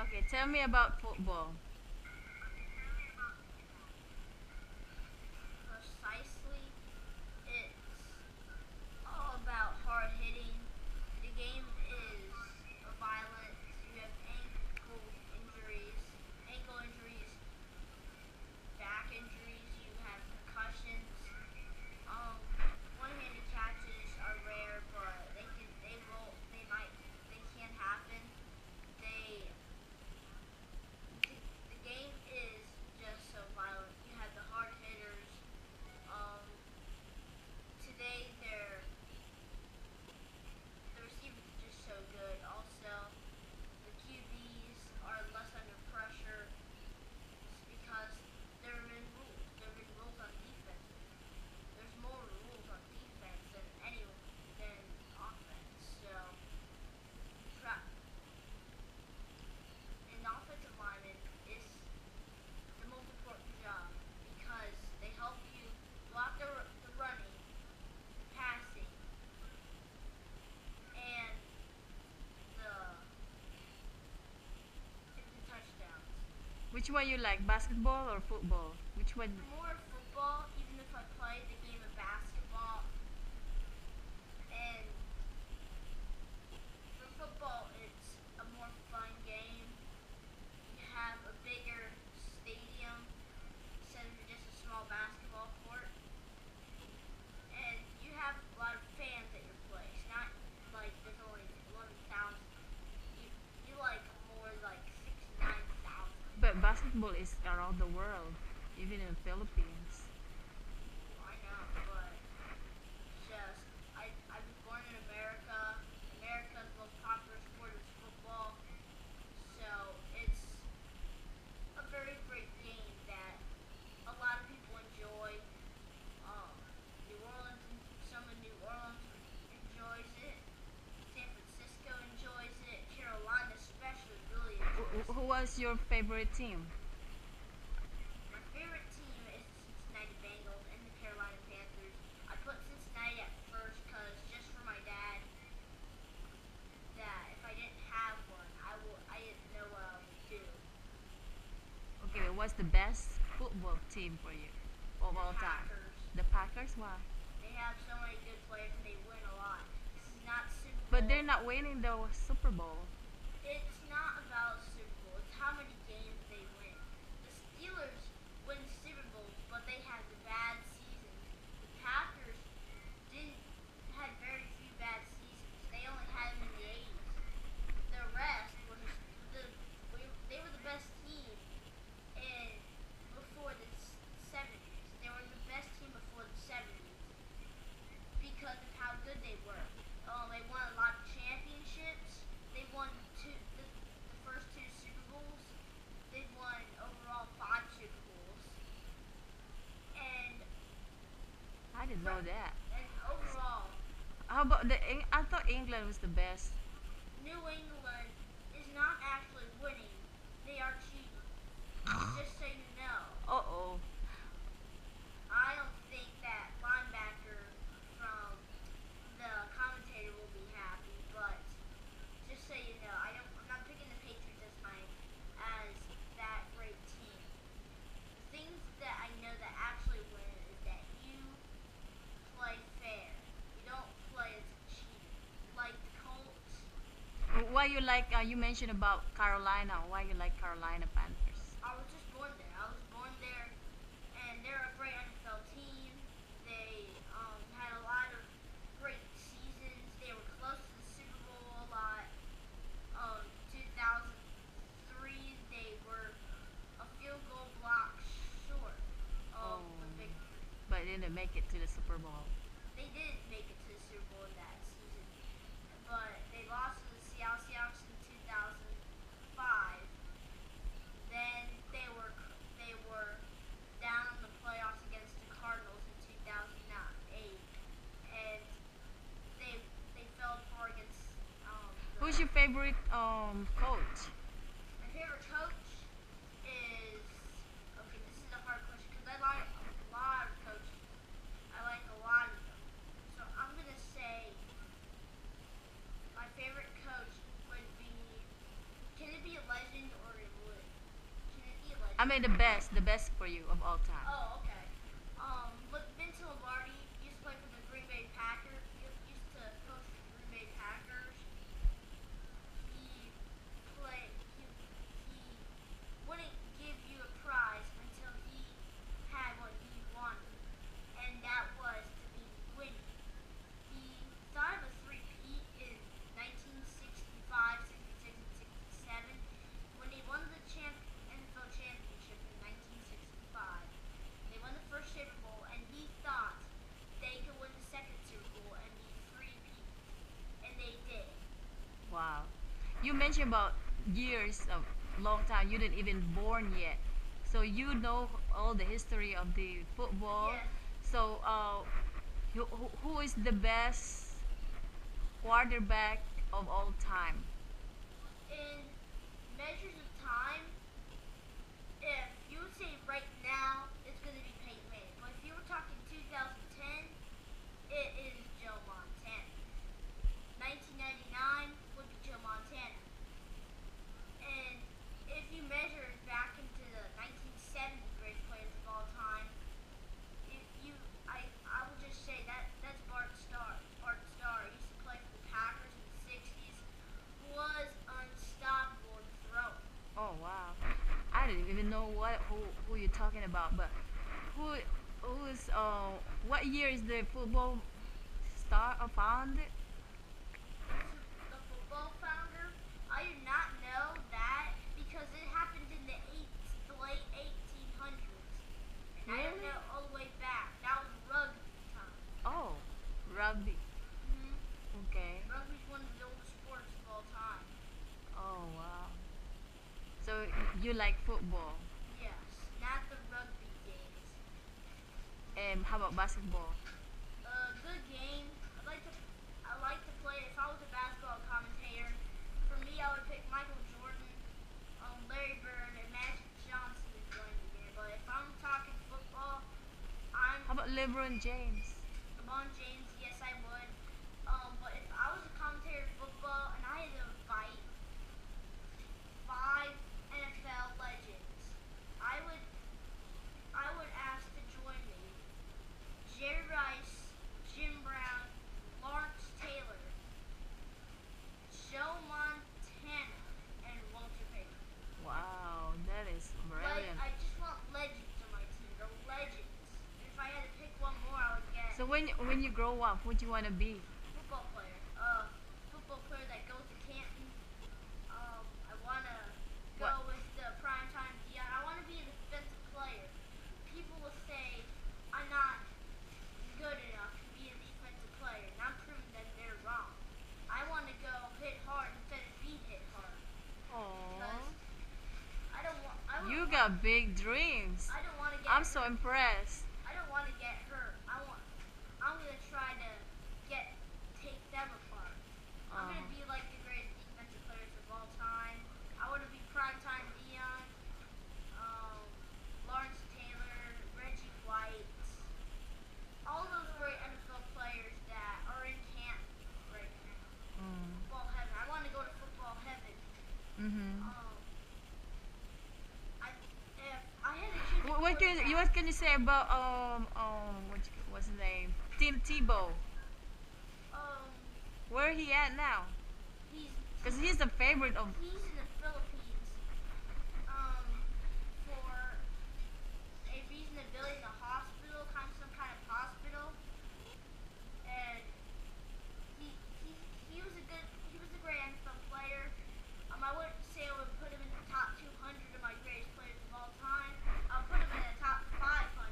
Okay, tell me about football. Precisely, it's all about hard hitting. The game is violent. You have ankle injuries, back injuries. You have concussions. Um, one-handed catches are rare, but they roll. They can happen. They the game is just so violent. You have the hard hitters. Um, today the receivers are just so good. Also, the QBs are less under pressure because there have been rules on defense. There's more rules on defense than offense. So, tra- an offensive lineman is the most important job because they help you block the running, the passing, and the touchdowns. Which one you like, basketball or football? Which one? More football, even if I played the game of basketball. And for football, it's a more fun game. You have a bigger stadium instead of just a small basketball court. And you have a lot of fans at your place. Not like there's only 11,000. You, you like more like 69,000. But basketball is around the world, even in the Philippines. I know, but just I was born in America. America's most popular sport is football. So it's a very great game that a lot of people enjoy. Um, New Orleans, some of New Orleans enjoys it. San Francisco enjoys it. Carolina especially really enjoys Who it. was your favorite team? My favorite team is the Cincinnati Bengals and the Carolina Panthers. I put Cincinnati at first because just for my dad, that if I didn't have one, I didn't know what I would do. Okay, what's the best football team for you of The all time? Packers, The Packers. Why? they have so many good players and they win a lot. This is not Super But Bowl. they're not winning the Super Bowl. It's not about Super Bowl. It's how many games they win. The Steelers win Super Bowls, but they have the bad seasons. The Packers didn't had very few bad seasons. They only had them in the 80s. The rest were just they were the best team in before the 70s. They were the best team before the 70s because of how good they were. They won a lot of championships. They won the first two Super Bowls. They won overall 5 Super Bowls. And I didn't know that. and overall, How about the? I thought England was the best. New England is not actually winning. They are cheating. Just so you know. Uh oh. I don't think that linebacker from the commentator will be happy, but just so you know, I'm not picking the Patriots as that great team. The things that I know that actually win is that you play fair. You don't play as a cheat. Like the Colts, Why you like? You mentioned about Carolina. Why you like Carolina Panthers? I was just born there. I was born there, and they're a great NFL team. They had a lot of great seasons. They were close to the Super Bowl a lot. 2003, they were a field goal block short of Oh, the victory. but they didn't make it to the Super Bowl. They didn't make it to the Super Bowl in that season, but they lost to the Seattle Seahawks in 2005. Then they were down in the playoffs against the Cardinals in 2008, and they fell apart against Who's your favorite coach? my favorite coach is okay. This is a hard question because I like a lot of coaches. I like a lot of legend or can it be a I legend? mean the best for you of all time. Oh, okay. Look, Vince Lombardi used to play for the Green Bay Packers. He used to coach the Green Bay Packers. He play he wouldn't give you a prize until he had what he wanted, and that was to be winning. He thought of a three-peat in 1965, 66, and 67 when they won the NFL championship in 1965. They won the first Super Bowl, and he thought they could win the second Super Bowl and be three-peat, and they did. Wow. You mentioned about years of long time. You didn't even born yet. So you know all the history of the football. Yes. So who is the best quarterback of all time? In measures of time, if you would say right now, it's going to be Peyton Manning. But if you were talking 2010, it is Joe Montana. 1999 would be Joe Montana. And if you measure it back into the 1970 greatest players of all time, if you, I would just say that's Bart Starr. Bart Starr used to play for the Packers in the 60s. Was unstoppable in throwing. Oh wow. I didn't even know who you're talking about, but who who's what year is the football start founded? The football founder, I do not know that because it happened in the late 1800s, and I don't Really? know all the way back. That was rugby time. Oh, rugby. hmm Okay. Rugby's one of the oldest sports of all time. Oh wow. So you like football? Yes, not the rugby games. And how about basketball? Good game. I like to play. If I was a basketball commentator, for me, I would pick Michael Jordan, Larry Bird, and Magic Johnson to join the game. But if I'm talking football, I'm How about LeBron James? LeBron James. Yes, I would. But if I was a commentator of football and I had to fight five NFL legends, I would I would ask to join me Jerry Rice, Jim Brown, Lawrence Taylor, Joe Montana, and Walter Payton. Wow, that is brilliant. I just want legends on my team. The legends. If I had to pick one more, I would get So when you grow up, what do you want to be? football player. Football player that goes to Canton. I wanna go What? with the primetime Dion. I wanna be a defensive player. People will say I'm not good enough to be a defensive player, and I'm proving that they're wrong. I want to go hit hard instead of be hit hard because Oh, I don't want. you got big dreams. I don't want to get. I'm so impressed. I don't want to get hurt. I'm gonna try to take them apart. I'm gonna be like the greatest defensive players of all time. I want to be primetime Dion, Lawrence Taylor, Reggie White, all those great NFL players that are in camp right now. Football heaven. I want to go to football heaven. Mm-hmm. If I had to choose a quarterback, What can you say about what's his name? Tim Tebow. um, Where he at now? he's Cause he's the favorite of. he's in the